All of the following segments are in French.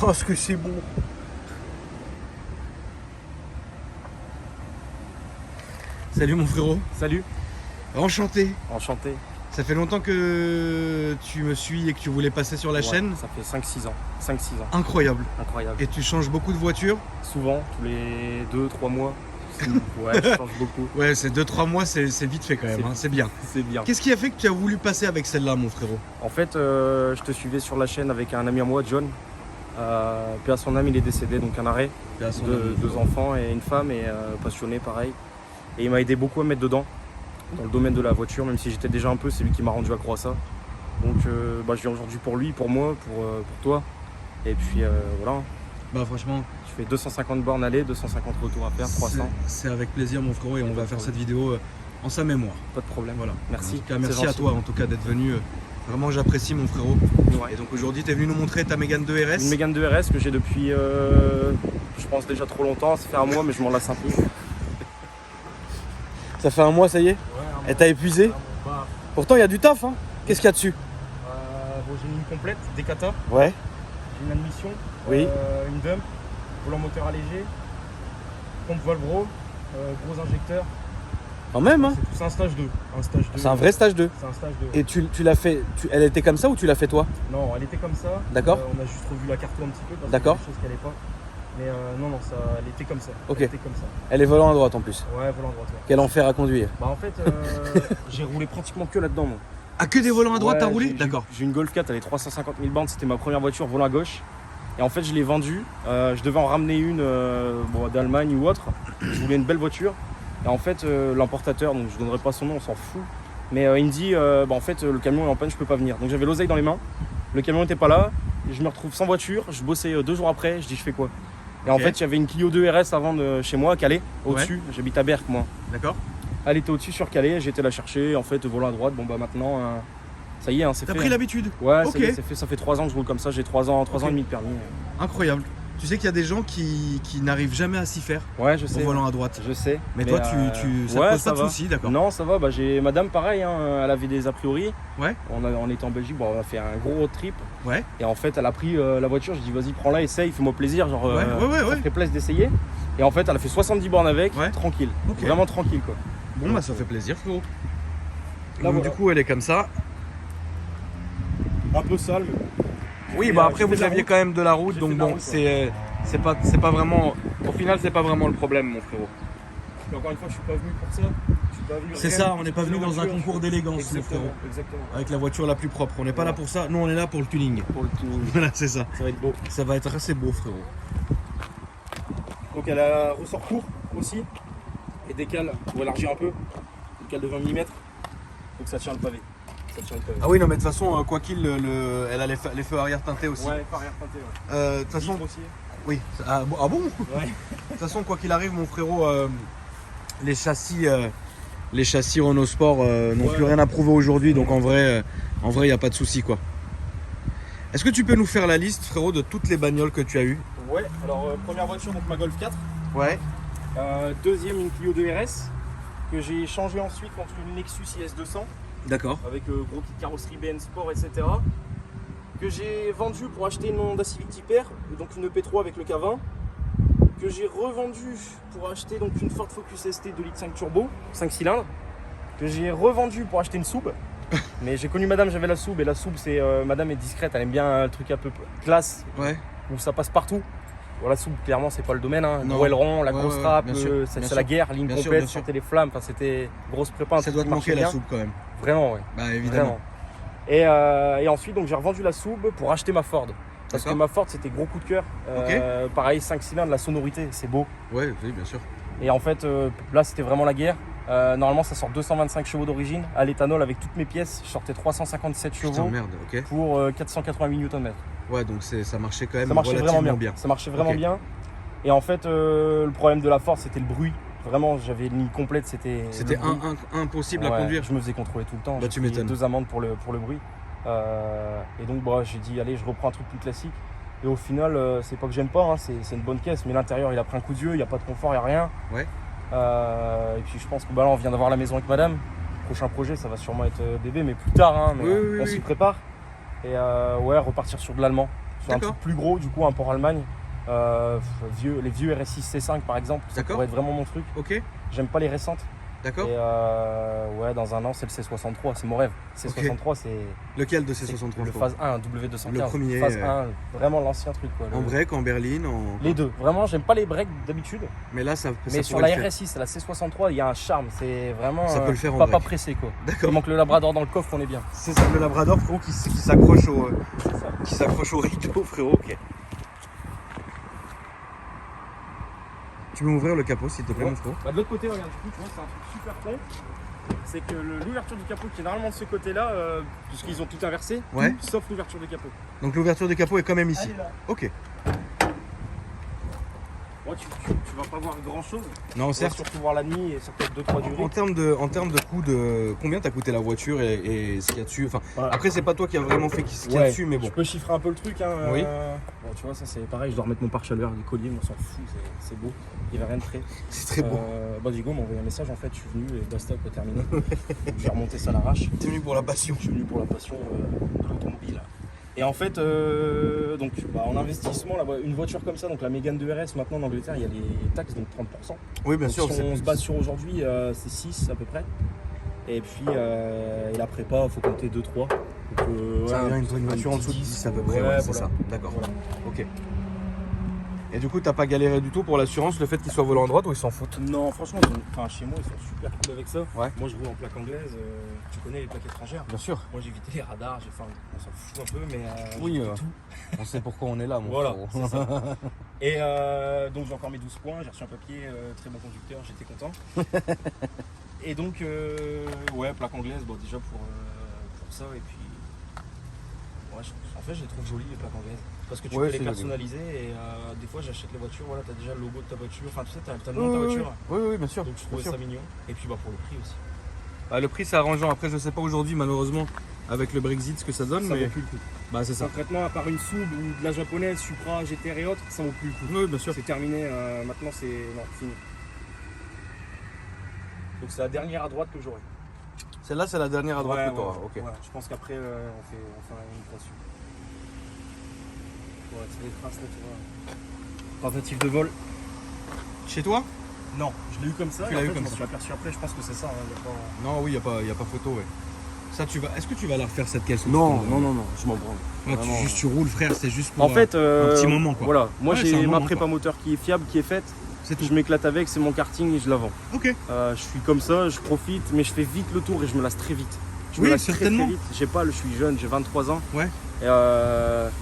Oh, ce que c'est bon. Salut mon frérot. Salut. Enchanté. Enchanté. Ça fait longtemps que tu me suis et que tu voulais passer sur la chaîne. Ça fait 5-6 ans. 5-6 ans. Incroyable. Incroyable. Et tu changes beaucoup de voitures? Souvent, tous les 2-3 mois. Ouais, je change beaucoup. Ouais, c'est 2-3 mois, c'est vite fait quand même, hein, c'est bien. C'est bien. Qu'est-ce qui a fait que tu as voulu passer avec celle-là, mon frérot? En fait, je te suivais sur la chaîne avec un ami à moi, John. Puis à son âme, il est décédé, donc un arrêt. Deux enfants et une femme, et passionné pareil. Et il m'a aidé beaucoup à me mettre dedans, dans le domaine de la voiture, même si j'étais déjà un peu, c'est lui qui m'a rendu accro à ça. Donc je viens aujourd'hui pour lui, pour moi, pour toi. Et puis voilà. Bah franchement, je fais 250 bornes aller, 250 retours à faire, 300. C'est avec plaisir mon frérot, et on va faire cette vidéo en sa mémoire. Pas de problème. Voilà. Merci. En tout cas, merci à toi en tout cas d'être venu. Vraiment j'apprécie mon frérot. Ouais. Et donc aujourd'hui tu es venu nous montrer ta Mégane 2 RS. Une Mégane 2 RS que j'ai depuis je pense déjà trop longtemps, ça fait un mois mais je m'en lasse un peu. Ça fait un mois ça y est? Et t'as épuisé? Pourtant il y a du taf hein. Qu'est-ce qu'il y a dessus? J'ai une ligne complète, des kata, Ouais. j'ai une admission, Oui. une dump, volant moteur allégé, pompe Volvo, gros injecteur. Quand même hein. C'est un stage 2. C'est un vrai stage 2. C'est un stage 2. Et tu l'as fait, elle était comme ça ou tu l'as fait toi? Non, elle était comme ça. D'accord. On a juste revu la carto un petit peu parce D'accord. qu'il y a des choses qu'elle n'est pas. Mais non, ça, elle était comme ça. Ok. Elle était comme ça. Elle est volant à droite en plus. Ouais, volant droite. Ouais. Quel enfer à conduire. Bah en fait, j'ai roulé pratiquement que là-dedans moi. Ah, que des volants à droite Ouais, t'as roulé? j'ai- D'accord. J'ai une Golf 4, elle est 350 000 bornes, c'était ma première voiture volant à gauche. Et en fait, je l'ai vendue. Je devais en ramener une d'Allemagne ou autre. Je voulais une belle voiture. Et en fait, l'importateur, donc je donnerai pas son nom, on s'en fout. Mais il me dit, en fait, le camion est en panne, je peux pas venir. Donc j'avais l'oseille dans les mains. Le camion n'était pas là. Et je me retrouve sans voiture. Je bossais 2 jours après. Je dis, je fais quoi? Et en Ok. fait, il y avait une Clio 2 RS à vendre chez moi, à Calais, au-dessus. J'habite à Berck, moi. D'accord. Elle était au-dessus sur Calais. J'ai été la chercher. En fait, volant à droite. Bon, bah maintenant, ça y est, hein, c'est T'as fait. pris l'habitude? Ouais, Ok. ça y est, c'est fait. Ça fait 3 ans que je roule comme ça. J'ai 3 ans, 3 ans et demi de permis. Incroyable. Tu sais qu'il y a des gens qui n'arrivent jamais à s'y faire Ouais, je au sais. volant à droite. Je sais. Mais toi, ça te pose pas de va. soucis, d'accord? Non, ça va. Bah, j'ai madame, pareil, hein, elle avait des a priori. Ouais. On était en Belgique, bon, on a fait un gros road trip. Ouais. Et en fait, elle a pris la voiture. Je dis, vas-y, prends-la, essaye, fais-moi plaisir. Genre, Ouais. ça me fait plaisir d'essayer. Et en fait, elle a fait 70 bornes avec, Ouais. tranquille. Ok. Vraiment tranquille, quoi. Bon, bah ça fait plaisir, frérot. Là, Donc, voilà. du coup, elle est comme ça. Un peu sale. Oui, Et, bah après, j'ai fait vous de la aviez route. quand même de la route, J'ai donc fait de la bon, route, c'est pas vraiment. Au final, c'est pas vraiment le problème, mon frérot. Et encore une fois, je suis pas venu pour ça. Je suis pas venu C'est rien ça, pour on n'est pas faire venu la dans un voiture. concours d'élégance, mon Exactement, frérot. exactement. Avec la voiture la plus propre. On n'est pas là pour ça. Nous, on est là pour le tuning. Pour le tout, Voilà, c'est ça. ça va être beau. Ça va être assez beau, frérot. Donc elle a ressort court aussi et décale pour élargir un peu, décale de 20 mm, donc ça tient le pavé. Ça tient le pavé. Ah oui, non, mais de toute façon, quoi qu'il, elle a les feux arrière teintés aussi. Ouais, pas arrière teinté, ouais. De toute façon, Vitre aussi. oui. Ah bon? De Ouais. toute façon, quoi qu'il arrive, mon frérot, les châssis Renault Sport n'ont plus rien à prouver aujourd'hui, donc en vrai, il n'y a pas de souci, quoi. Est-ce que tu peux nous faire la liste, frérot, de toutes les bagnoles que tu as eues? Ouais, alors première voiture, donc ma Golf 4. Ouais. Deuxième, une Clio 2 RS que j'ai changé ensuite contre une Nexus IS 200 D'accord. avec gros kit carrosserie BN Sport, etc. Que j'ai vendu pour acheter une Honda Civic Type R, donc une EP3 avec le K20. Que j'ai revendu pour acheter donc une Ford Focus ST 2 litres 5 turbo, 5 cylindres. Que j'ai revendu pour acheter une Soub. Mais j'ai connu madame, j'avais la Soub, et la Soub, c'est madame est discrète, elle aime bien le truc un peu classe, Ouais. où ça passe partout. Bon, la Soub, clairement, c'est pas le domaine. Hein. Non. Gros aileron, la Ouais, grosse ouais, trappe, bien sûr, c'est bien la sûr. guerre, ligne Bien sûr, complète, bien sûr. sentait les flammes, enfin, c'était grosse prépa. un Ça truc doit te qui marchait manquer la bien. soupe quand même. Vraiment, ouais. Bah évidemment. Vraiment. Et ensuite, donc, j'ai revendu la Soub pour acheter ma Ford. Parce que D'accord. ma Ford, c'était gros coup de cœur. Pareil, 5 cylindres, la sonorité, c'est beau. Ouais, oui, bien sûr. Et en fait, là, c'était vraiment la guerre. Normalement, ça sort 225 chevaux d'origine. À l'éthanol, avec toutes mes pièces, je sortais 357 Putain, chevaux merde, ok. pour 488 Nm. Ouais, donc ça marchait quand même Ça marchait relativement vraiment bien. Ça marchait vraiment Ok. bien. Et en fait, le problème de la Ford, c'était le bruit. Vraiment, j'avais une ligne complète, c'était. C'était le bruit. impossible à Ouais, conduire. Je me faisais contrôler tout le temps. Bah, J'ai tu payé m'étonnes. 2 amendes pour le bruit. Et donc, bah, j'ai dit, allez, je reprends un truc plus classique. Et au final, c'est pas que j'aime pas, hein, c'est une bonne caisse, mais l'intérieur, il a pris un coup de vieux, il n'y a pas de confort, il n'y a rien. Ouais. Et puis, je pense que bah, là, on vient d'avoir la maison avec madame. Prochain projet, ça va sûrement être bébé, mais plus tard, hein, mais Oui, oui, on oui. s'y prépare. Et ouais, repartir sur de l'allemand. sur un D'accord. truc plus gros, du coup, un port Allemagne. Les vieux RS6 C5 par exemple, ça D'accord. pourrait être vraiment mon truc. Ok, J'aime pas les récentes. d'accord. Et ouais, dans un an, c'est le C63, c'est mon rêve. C63, c'est Lequel de ces c'est 63 le phase 1, W215. Le premier, Phase 1, vraiment l'ancien truc. Quoi, En break, en berline, en... Les deux. Vraiment, j'aime pas les breaks d'habitude. Mais là, ça Mais sur pourrait la le faire. RS6, la C63, il y a un charme. C'est vraiment Ça peut le faire en pas break. pressé quoi. Il D'accord. manque le labrador dans le coffre, on est bien. C'est ça, le labrador, frérot, qui s'accroche au, C'est ça. qui s'accroche au rideau, frérot. Ok. Tu peux m'ouvrir le capot, s'il te plaît, Ouais. mon frérot? Bah, de l'autre côté, regarde, du coup, tu vois, c'est un truc super con. C'est que l'ouverture du capot qui est normalement de ce côté-là, puisqu'ils ont tout inversé, Ouais. tout sauf l'ouverture du capot. Donc l'ouverture du capot est quand même ici. Elle est là. Ok. Ouais, tu vas pas voir grand chose. Non, Tu vas certes. surtout voir la nuit et sur peut-être 2-3 durées. En termes de coût, combien t'a coûté la voiture et ce qu'il y a dessus? Enfin, Voilà. après, c'est pas toi qui a vraiment fait ce qu'il y a Ouais, dessus, mais bon. Je peux chiffrer un peu le truc. Hein, Oui. Bon, tu vois, ça c'est pareil, je dois remettre mon pare-chaleur, les colliers, on s'en fout, c'est beau. Il n'y avait rien de prêt. C'est très beau. Bah, Diego m'a envoyé un message en fait, je suis venu et basta, quoi, terminé. Donc, j'ai remonté ça à l'arrache. T'es venu pour la passion. Je suis venu pour la passion de l'automobile. Et en fait, donc, en investissement, une voiture comme ça, donc la Mégane 2RS, maintenant en Angleterre, il y a les taxes, donc 30%. Oui, bien Donc, sûr. si on se base sur aujourd'hui, c'est 6 à peu près. Et puis, et la prépa, il faut compter 2-3. Ça revient une voiture en dessous de 10 à peu près, ouais, c'est ça. D'accord. Voilà. Ok. Et du coup, t'as pas galéré du tout pour l'assurance, le fait qu'il soit volant à droite ou ils s'en foutent? Non, franchement, chez moi, ils sont super cool avec ça. Ouais. Moi, je roule en plaque anglaise. Tu connais les plaques étrangères. Bien sûr. Moi, j'ai évité les radars. On s'en fout un peu, mais Oui, j'ai fait tout. On sait pourquoi on est là, mon Voilà, frérot. c'est ça. Et donc, j'ai encore mes 12 points. J'ai reçu un papier, très bon conducteur. J'étais content. Et donc, ouais, plaque anglaise, bon, déjà pour ça. Et puis, ouais, en fait, je les trouve jolies, les plaques anglaises. Parce que tu Ouais, peux les c'est joli. personnaliser. Et des fois, j'achète les voitures. Voilà, t'as déjà le logo de ta voiture. Enfin, tu sais, t'as le Oui, nom de ta oui, voiture. oui, oui, bien sûr. Donc, je trouvais bien ça sûr. mignon. Et puis, bah, pour le prix aussi. Bah, le prix, c'est arrangeant. Après, je sais pas aujourd'hui, malheureusement, avec le Brexit, ce que ça donne, Ça mais vaut plus le coup. bah, c'est ça. Concrètement, à part une Sub ou de la japonaise, Supra, GTR et autres, ça vaut plus le coup. Oui, bien sûr. C'est terminé, maintenant c'est non, fini. Donc c'est la dernière à droite que j'aurai. Celle-là, c'est la dernière à droite Ouais, que t'auras. ouais, Ok. ouais. Je pense qu'après on fait une croix dessus. Ouais, c'est des traces là, tu vois. Tentative de vol. Chez toi? Non, je l'ai eu comme ça. Tu et l'as en eu fait, comme je m'en ça. suis aperçu après, je pense que c'est ça. Hein, y a pas... Non, oui, y a pas photo, ouais. Ça, Est-ce que tu vas la refaire cette caisse? Non, je m'en branle. Ouais, Vraiment. tu roules, frère, c'est juste pour. En fait, un petit moment, quoi. Voilà, moi Ouais, c'est un j'ai ma moment, prépa quoi. moteur qui est fiable, qui est faite. c'est tout. Je m'éclate avec, c'est mon karting et je la vends. Ok. Je suis comme ça, je profite, mais je fais vite le tour et je me lasse très vite. Je me Oui, lasse très, certainement. très vite. Je suis jeune, j'ai 23 ans. Ouais. Et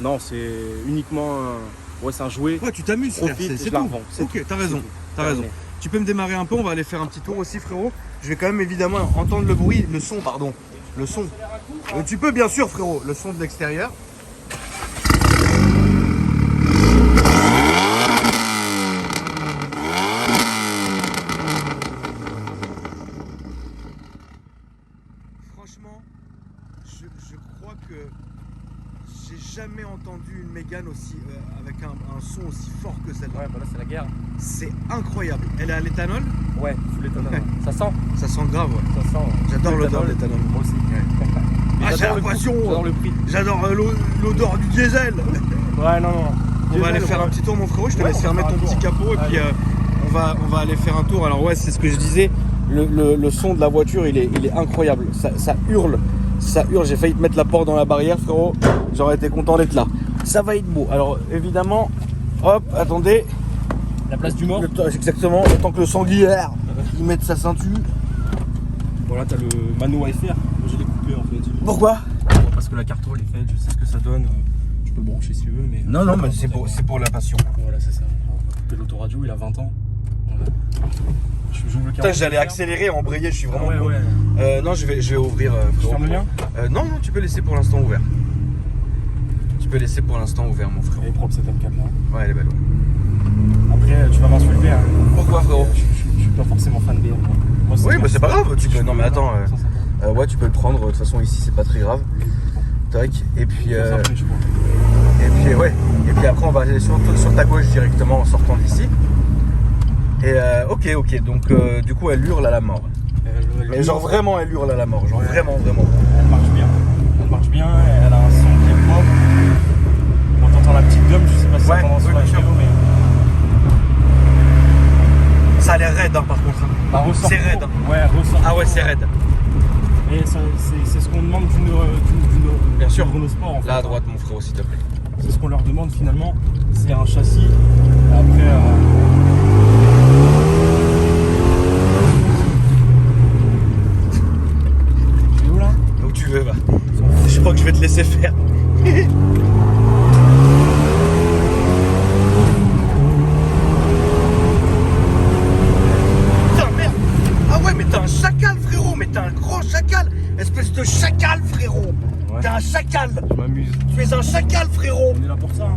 non, c'est uniquement. Ouais, c'est un jouet. Ouais, tu t'amuses, Je frère. profite et C'est je la tout. revends, c'est Ok, t'as C'est raison. tout. T'as raison. Terminé. Tu peux me démarrer un peu, on va aller faire un petit tour aussi, frérot. Je vais quand même évidemment entendre le bruit, le son, pardon. Le son. Tu peux bien sûr, frérot, le son de l'extérieur. Franchement, je crois que j'ai jamais entendu une Mégane aussi avec un son aussi fort que celle-là. Ouais, voilà, c'est la guerre. C'est incroyable. Elle est à l'éthanol. Ouais, full éthanol. Ouais. Ça sent. Ça sent grave, ouais. Ça sent. J'adore Full l'odeur de éthanol. l'éthanol. Moi aussi. Mais Ah, j'ai j'adore le l'impression. prix. J'adore le prix. J'adore l'odeur du diesel. Ouais, non. On va aller faire un petit tour, mon frérot. Je te laisse fermer ton petit capot et puis on va aller faire un tour. Alors ouais, c'est ce que je disais. Le son de la voiture, il est incroyable. Ça hurle. Ça hurle. J'ai failli te mettre la porte dans la barrière, frérot. J'aurais été content d'être là. Ça va être beau. Alors évidemment, hop, attendez. La place du mort. Exactement. Le temps que le sanglière il mette sa ceinture. Voilà, t'as le Mano à FR. Je l'ai coupé en fait. Pourquoi? Parce que la carte elle est faite, je sais ce que ça donne. Je peux le brancher si tu veux, mais. Non, mais c'est pour la passion. Voilà, c'est ça. On va couper l'autoradio, il a 20 ans. Voilà. J'ouvre le Putain, 40. j'allais accélérer, embrayer, je suis vraiment. Ouais, con. ouais. Non, je vais ouvrir. Je ferme le lien. Non, tu peux laisser pour l'instant ouvert. Tu peux laisser pour l'instant ouvert, mon frère. Elle est propre cette M4 là. Ouais, elle est belle. Ouais. Après, tu vas m'insulter. Hein. Pourquoi, frérot? Je suis pas forcément fan BM. Moi, Oui, bah c'est pas grave. Tu peux. Non, mais attends. 150. Ouais, tu peux le prendre. De toute façon, ici, c'est pas très grave. Tac. Et puis. Ça fait, je crois. Et puis, ouais. Et puis après, on va aller sur ta gauche directement en sortant d'ici. Et ok. Donc, du coup, elle hurle à la mort. Mais genre vraiment, elle hurle à la mort. Genre Ouais. vraiment. Elle marche bien. Elle marche bien, elle a un son qui est propre. On entend t'entends la petite gomme, je sais pas si Ouais, ça t'entend sur oui, la bien sûr. vidéo, mais Ça a l'air raide hein, par contre. bah, ressort. C'est raide. Ouais, ressort. Ah ouais, c'est raide. Et c'est ce qu'on demande d'une Bien sûr. Renault Sport en fait. Là à droite, mon frérot, s'il te plaît. C'est ce qu'on leur demande finalement. C'est un châssis. Après. Tu es où là? Où tu veux, va. Je crois que je vais te laisser faire. Putain, merde. Ah ouais, mais t'es un chacal, frérot. Mais t'es un grand chacal. Espèce de chacal, frérot. Ouais. T'es un chacal. Je m'amuse. Tu es un chacal, frérot. On est là pour ça. Hein.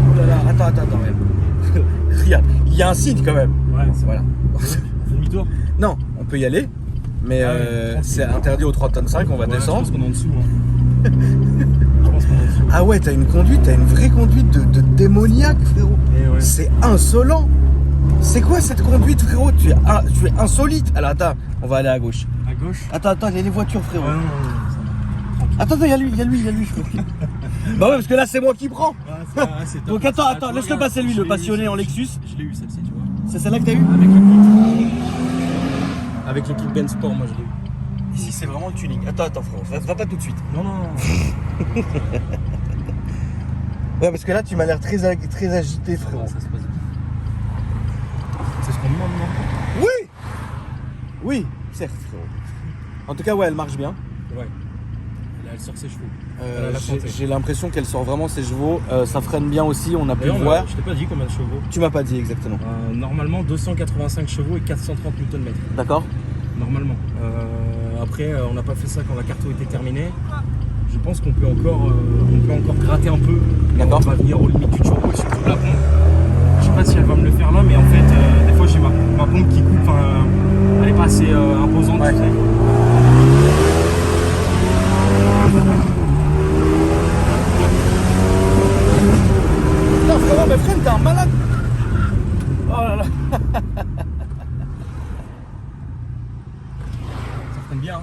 Oh là là, attends, regarde. Regarde, il y a un signe quand même. Ouais, c'est Voilà. On fait demi-tour. Non, on peut y aller, mais Ah ouais, tranquille. c'est interdit aux 3 tonnes 5, on va Ouais, descendre. Je pense qu'on est en dessous. Hein. Je pense qu'on est en dessous. Ah ouais, t'as une conduite, t'as une vraie conduite de démoniaque, frérot. Et ouais. C'est insolent. C'est quoi cette conduite, frérot? Tu es insolite. Alors attends, on va aller à gauche. À gauche. Attends, il y a les voitures, frérot. Ouais, non, ça va. Tranquille. Attends, il y a lui, frérot. Bah ouais, parce que là, c'est moi qui prends. C'est top. Donc attends, Ah, tu vois, laisse-le regarde, passer lui, je le l'ai passionné eu, en Lexus. Je l'ai eu celle-ci, tu vois. C'est celle-là que t'as eu? Avec l'équipe Ben Sport, moi je l'ai eu. Ici, c'est vraiment le tuning. Attends, frérot, va pas tout de suite. Non. Ouais, parce que là, tu m'as l'air très agité, frérot. Ça se passe bien. C'est ce qu'on demande, non? Oui, certes, frérot. En tout cas, ouais, elle marche bien. Ouais. Elle sort ses chevaux. Elle a la santé. J'ai l'impression qu'elle sort vraiment ses chevaux. Ça freine bien aussi, on a pu le D'ailleurs, voir. je t'ai pas dit combien de chevaux. Tu m'as pas dit exactement. Normalement 285 chevaux et 430 Nm. D'accord. Normalement. Après, on n'a pas fait ça quand la carto était terminée. Je pense qu'on peut encore gratter un peu. D'accord. On va venir aux limites du turbo et surtout de la pompe. Je sais pas si elle va me le faire là, mais en fait, des fois j'ai ma pompe qui coupe. Elle est pas assez imposante. Ouais. Tu sais. Non, frérot, mais freine, t'es un malade. Oh là là. Ça freine bien. Hein.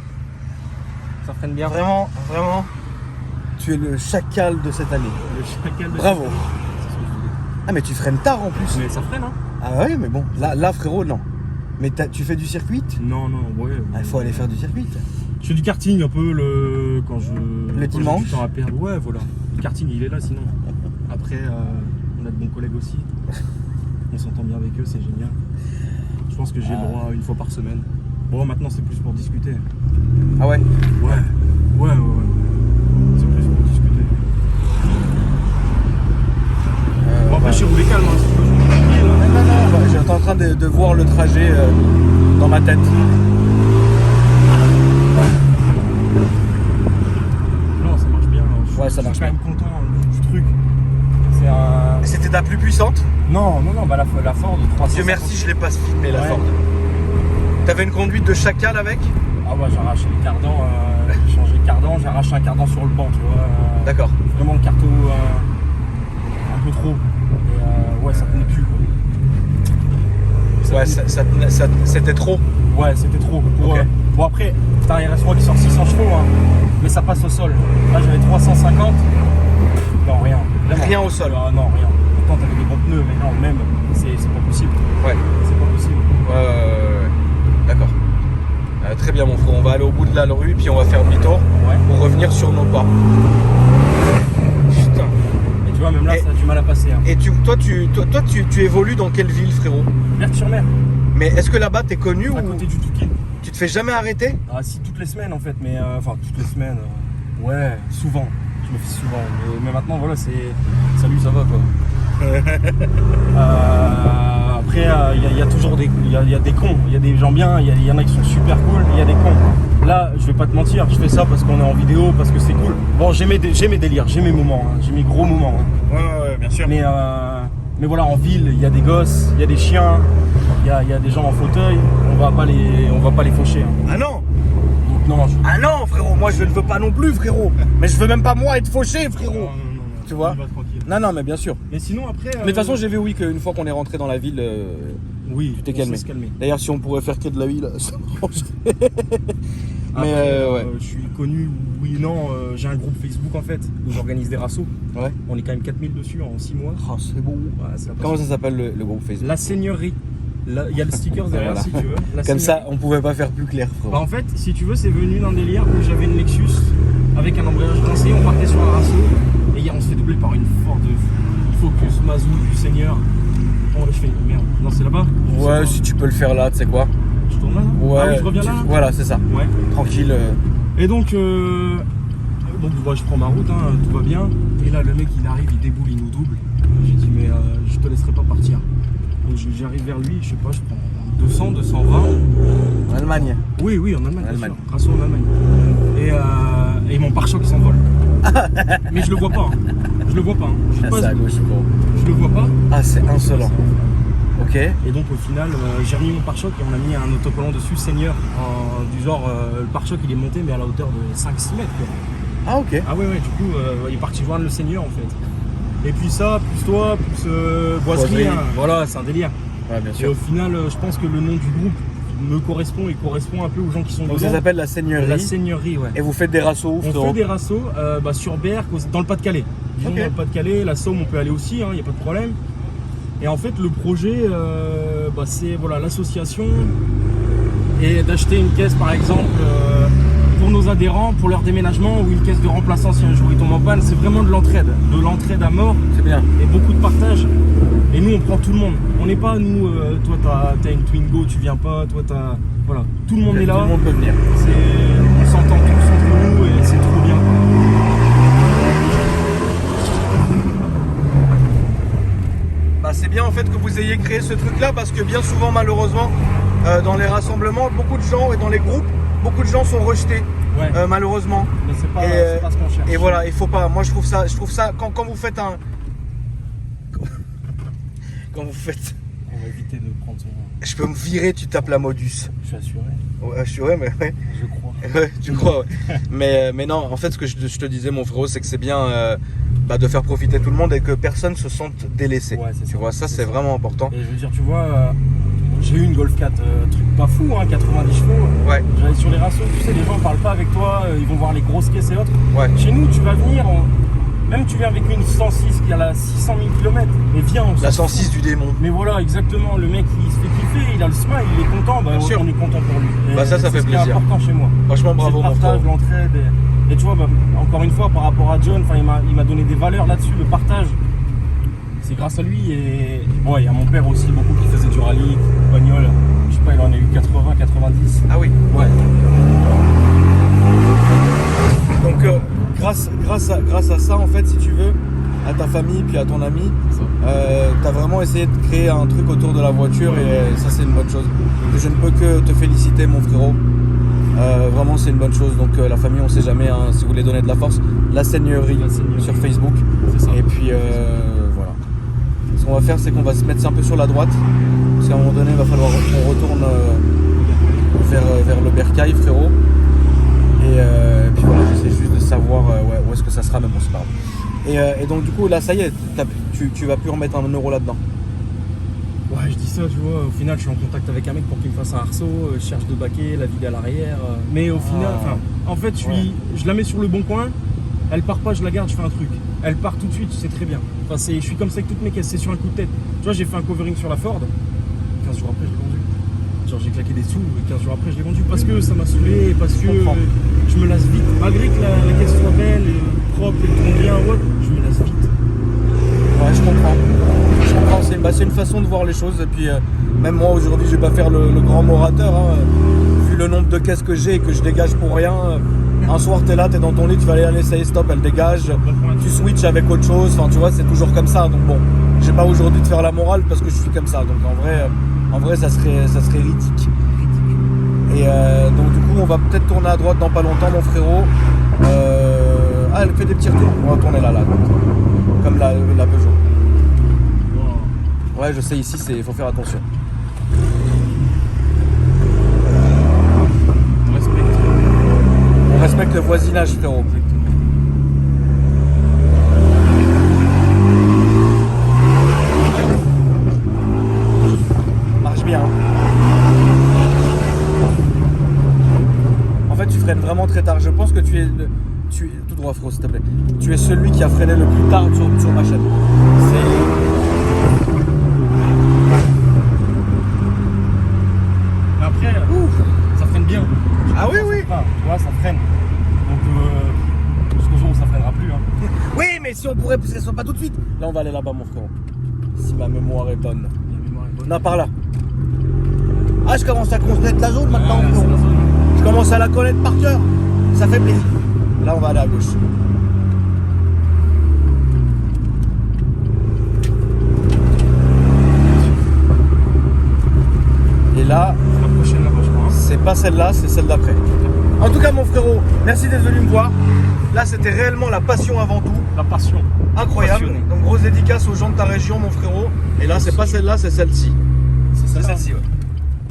Ça freine bien. Vraiment. Tu es le chacal de cette année. Le chacal de Bravo. C'est ce que je voulais. Ah, mais tu freines tard en plus. Mais ça freine, hein? Ah ouais, mais bon, là frérot, non. Mais tu fais du circuit? Non, ouais. Ah, il faut aller faire du circuit. Je fais du karting un peu quand j'ai dimanche. du temps à perdre. Ouais, voilà. Le karting, il est là sinon. Après, on a de bons collègues aussi. On s'entend bien avec eux, c'est génial. Je pense que j'ai le droit une fois par semaine. Bon, maintenant, c'est plus pour discuter. Ah ouais. Ouais. C'est plus pour discuter. Bon, après, je suis roulé calme. Hein, si tu veux, je roule tranquille, hein. Non, j'étais en train de voir le trajet dans ma tête. Non, ça marche bien. Ouais, ça marche Je suis bien. quand même content du truc. C'est un. C'était ta plus puissante? Non, bah la Ford 300. Dieu merci, je l'ai pas filmé la Ouais. Ford. T'avais une conduite de chacal avec? Ah ouais, j'ai arraché les cardans, j'ai changé le cardan, j'ai arraché un cardan sur le banc, tu vois. D'accord. Vraiment le carto un peu trop. Et ouais, ça tenait plus quoi. Ouais, c'était trop. Ouais, c'était trop. Ok. Bon après, putain, il reste moi qui sort 600 chevaux, hein, mais ça passe au sol. Là j'avais 350. Non, rien. Vraiment. Rien au sol. Ah, non, rien. Pourtant t'avais des bons pneus, mais non, même, c'est pas possible. Ouais. C'est pas possible. Ouais. D'accord. Très bien mon frère, on va aller au bout de la rue puis on va faire demi-tour Ouais. pour revenir sur nos pas. Putain. Et tu vois, même là, Et- ça a du mal à passer. Hein. Et toi tu évolues dans quelle ville frérot? Verte-sur-Mer, Mais est-ce que là-bas t'es connu à ou côté du Touquet. tu te fais jamais arrêter? Ah si, toutes les semaines en fait, mais enfin toutes les semaines, ouais, souvent, je me fais souvent, mais maintenant voilà, c'est salut, ça va quoi. Après, il y a toujours des cons, il y a des gens bien, il y en a qui sont super cool, il y a des cons. Là, je vais pas te mentir, je fais ça parce qu'on est en vidéo, parce que c'est cool. Bon, j'ai mes délires, j'ai mes moments, hein, j'ai mes gros moments. Hein. Ouais, bien sûr. Mais voilà, en ville, il y a des gosses, il y a des chiens, il y a des gens en fauteuil, on va pas les faucher. Hein. Ah non! Donc non, Ah non frérot, moi je ne veux pas non plus frérot. Mais je veux même pas moi être fauché frérot. Tu vois? on y va tranquille. Non mais bien sûr. Mais sinon après. Mais de toute façon j'ai vu oui qu'une fois qu'on est rentré dans la ville, oui, tu t'es on calmé. sait se calmer. D'ailleurs si on pourrait faire que de la ville, ça m'arrangerait. Mais Après, ouais. je suis connu, oui, non, j'ai un groupe Facebook en fait, où j'organise des rassos. Ouais. On est quand même 4000 dessus en 6 mois. Oh, c'est beau. Ouais, c'est la Comment passion. ça s'appelle le groupe Facebook? La Seigneurie. Là, il y a le sticker derrière Voilà. si tu veux. La Comme Seigneurie. ça, on pouvait pas faire plus clair, frérot. Bah, en fait, si tu veux, c'est venu d'un délire où j'avais une Lexus avec un embrayage rincé, on partait sur un rasso et on se fait doubler par une Ford Focus Mazou du Seigneur. Oh, je fais merde. Non, c'est là-bas? Je sais Ouais, pas. si tu peux le faire là, tu sais quoi. Je tourne là? Ouais. Ah oui, je reviens là? Voilà, c'est ça. Ouais. Tranquille. Et donc bah, je prends ma route, hein, tout va bien. Et là, le mec, il arrive, il déboule, il nous double. J'ai dit, mais je te laisserai pas partir. Donc j'arrive vers lui, je sais pas, je prends 200, 220. En Allemagne. Oui, oui, en Allemagne. En Allemagne. Bien sûr. Rasso en Allemagne. Et mon pare-choc il s'envole. Mais je le vois pas. Hein. Je le vois pas. Hein. Je, Ah, passe, c'est à gauche, frérot. je le vois pas. Ah, c'est insolent. Ok. Et donc au final, j'ai remis mon pare-choc et on a mis un autocollant dessus, Seigneur. Du genre, le pare-choc il est monté, mais à la hauteur de 5-6 mètres. Quoi. Ah, ok. Ah ouais, du coup, il est parti joindre le Seigneur en fait. Et puis ça, plus toi, plus boiserie. Boiserie. Hein. Voilà, c'est un délire. Ouais, bien Et sûr. au final, je pense que le nom du groupe me correspond et correspond un peu aux gens qui sont Donc dedans. ça s'appelle la Seigneurie. La Seigneurie, ouais. Et vous faites des rassos ouf, On frérot. fait des rassos sur Berck, dans le Pas-de-Calais. Disons Ok. dans le Pas-de-Calais, la Somme, on peut aller aussi, il n'y a pas de problème. Et en fait, le projet, c'est voilà, l'association et d'acheter une caisse, par exemple, pour nos adhérents, pour leur déménagement, ou une caisse de remplaçant si un jour ils tombent en panne. C'est vraiment de l'entraide à mort C'est bien. et beaucoup de partage. Et nous, on prend tout le monde. On n'est pas, nous, toi, t'as une Twingo, tu viens pas, toi, t'as. Voilà, tout le monde est là. Tout le monde peut venir. On s'entend tous entre nous et c'est trop bien. Bah, c'est bien en fait que vous ayez créé ce truc là parce que bien souvent malheureusement dans les rassemblements beaucoup de gens et dans les groupes beaucoup de gens sont rejetés Ouais. malheureusement Mais c'est pas, et, c'est pas ce qu'on cherche. et voilà il faut pas moi je trouve ça quand vous faites un quand vous faites On va éviter de prendre son. je peux me virer tu tapes la modus Je suis assuré. ouais, assuré mais ouais. Je crois. Ouais, tu crois ouais. mais non en fait ce que je te disais mon frérot c'est que c'est bien de faire profiter tout le monde et que personne se sente délaissé Ouais, c'est tu ça, vois ça c'est c'est ça. vraiment important Et je veux dire, tu vois, j'ai eu une Golf 4, truc pas fou, hein, 90 chevaux. ouais J'allais sur les rassos, tu sais, les gens parlent pas avec toi, ils vont voir les grosses caisses et autres. ouais Chez nous, tu vas venir, même tu viens avec une 106 qui a la 600 000 km, mais viens, on la s'en 106 du démon Mais voilà, exactement, le mec il se fait kiffer, il a le smile, il est content, Bien sûr. on est content pour lui. Et Bah, ça c'est fait ce qui est plaisir. important chez moi. franchement bravo C'est mon le frérot partage, l'entraide. Et tu vois, encore une fois, par rapport à John, il m'a donné des valeurs là-dessus, le partage. C'est grâce à lui et bon, il y a mon père aussi, beaucoup qui faisait du rallye, bagnole. Je sais pas, il en a eu 80, 90. ah oui Ouais. donc grâce à ça en fait si tu veux à ta famille puis à ton ami t'as vraiment essayé de créer un truc autour de la voiture et ça c'est une bonne chose je ne peux que te féliciter mon frérot vraiment c'est une bonne chose donc la famille on sait jamais hein, si vous voulez donner de la force la Seigneurie La Seigneurie. sur Facebook C'est ça. et puis voilà ce qu'on va faire c'est qu'on va se mettre un peu sur la droite parce qu'à un moment donné il va falloir qu'on retourne vers le Bercail frérot et puis voilà j'essaie juste de savoir où est-ce que ça sera mais bon c'est pas grave et donc du coup là ça y est tu vas plus remettre 1 euro là-dedans. Ouais, je dis ça, tu vois, au final, je suis en contact avec un mec pour qu'il me fasse un arceau, je cherche de baquet, la vide à l'arrière. Mais au final, en fait, je la mets sur le bon coin, elle part pas, je la garde, je fais un truc. Elle part tout de suite, c'est très bien. Enfin, je suis comme ça avec toutes mes caisses, c'est sur un coup de tête. Tu vois, j'ai fait un covering sur la Ford, 15 jours après, je l'ai vendu. Genre, j'ai claqué des sous, et 15 jours après, je l'ai vendu parce que ça m'a saoulé, parce que comprends. je me lasse vite. Malgré que la caisse soit belle, propre, elle tourne bien, ouais, je me lasse vite. Ouais, je comprends. C'est une façon de voir les choses. Et puis, même moi aujourd'hui, je vais pas faire le grand morateur. Hein. Vu le nombre de caisses que j'ai et que je dégage pour rien, un soir, tu es là, tu es dans ton lit, tu vas aller essayer, stop, elle dégage. Tu switches avec autre chose. Enfin, tu vois, c'est toujours comme ça. Donc, bon, j'ai pas aujourd'hui de faire la morale parce que je suis comme ça. Donc, en vrai ça serait ridicule. Et donc, du coup, on va peut-être tourner à droite dans pas longtemps, mon frérot. Elle fait des petits retours. On va tourner là, comme la Peugeot. Ouais, je sais, ici, il faut faire attention. On respecte le voisinage, frérot. Marche bien. En fait, tu ferais vraiment très tard. Je pense que tu es tout droit, frérot, s'il te plaît. Tu es celui qui a freiné le plus tard sur ma chaîne. Après, ça freine bien. Ah oui, oui. Enfin, tu vois, ça freine. Donc, jusqu'au jour où ça freinera plus. Hein. Oui, mais si on pourrait, parce qu'elle soit pas tout de suite. Là, on va aller là-bas, mon frérot. Si ma mémoire est bonne. La mémoire est bonne. Non, par là. Ah, je commence à connaître la zone maintenant. Ouais, c'est la zone. Je commence à la connaître par cœur. Ça fait plaisir. Là, on va aller à gauche. Et là, La prochaine là-bas, je crois. Hein. c'est pas celle-là, c'est celle d'après. En tout cas, mon frérot, merci d'être venu me voir. Là, c'était réellement la passion avant tout. La passion. Incroyable. Passionné. Donc, grosse dédicace aux gens de ta région, mon frérot. Et là, c'est pas celle-là, c'est celle-ci. C'est ça. C'est celle-ci, ouais.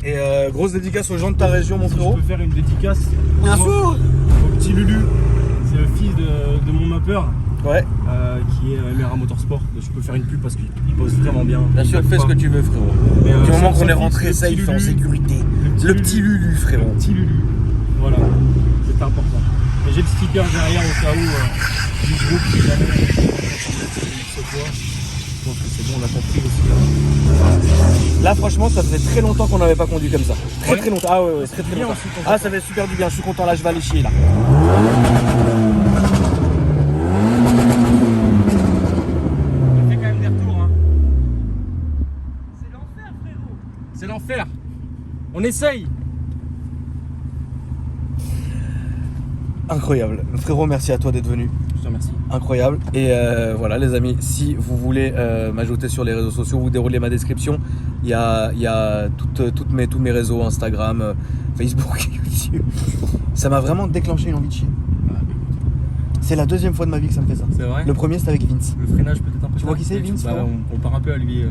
Et grosse dédicace aux gens de ta région, mon Si frérot. je peux faire une dédicace Bien au- sûr. au petit Lulu. C'est le fils de mon mappeur Ouais, qui est MRA Motorsport. Je peux faire une pub parce qu'il pose vraiment bien. bien sûr, fais ce que tu veux, frérot. Mais, Du moment son qu'on est fils, rentré le safe petit en Lulu. sécurité. Le petit Lulu, frérot. Le petit Lulu. Voilà, c'est important. Et j'ai le sticker derrière au cas où du groupe qui jamais ce quoi. Je pense que c'est bon, on a compris aussi. Là. Là, franchement, ça faisait très longtemps qu'on n'avait pas conduit comme ça. Très Ouais. très longtemps. Ah ouais, ouais, très très bien longtemps. aussi, quand Ah, on- ça fait super du bien. Je suis content. Là, je vais aller chier là. On fait quand même des retours. Hein. C'est l'enfer, frérot. C'est l'enfer. On essaye. Incroyable. Frérot, merci à toi d'être venu. Je te remercie. Incroyable. Et voilà, les amis, si vous voulez m'ajouter sur les réseaux sociaux, vous déroulez ma description. Il y a tous mes réseaux, Instagram, Facebook, YouTube. Ça m'a vraiment déclenché une envie de chier. C'est la deuxième fois de ma vie que ça me fait ça. C'est vrai. Le premier, c'était avec Vince. Le freinage peut-être un peu. Tu vois qui c'est, Vince, frérot on part un peu à lui.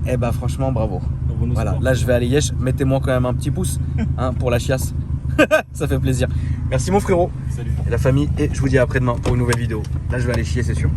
Eh bah, franchement, bravo. Renault Voilà, Sport. là, je vais aller Yesh. Mettez-moi quand même un petit pouce hein, pour la chiasse. Ça fait plaisir. Merci, mon frérot Salut. et la famille. Et je vous dis à après-demain pour une nouvelle vidéo. Là, je vais aller chier, c'est sûr.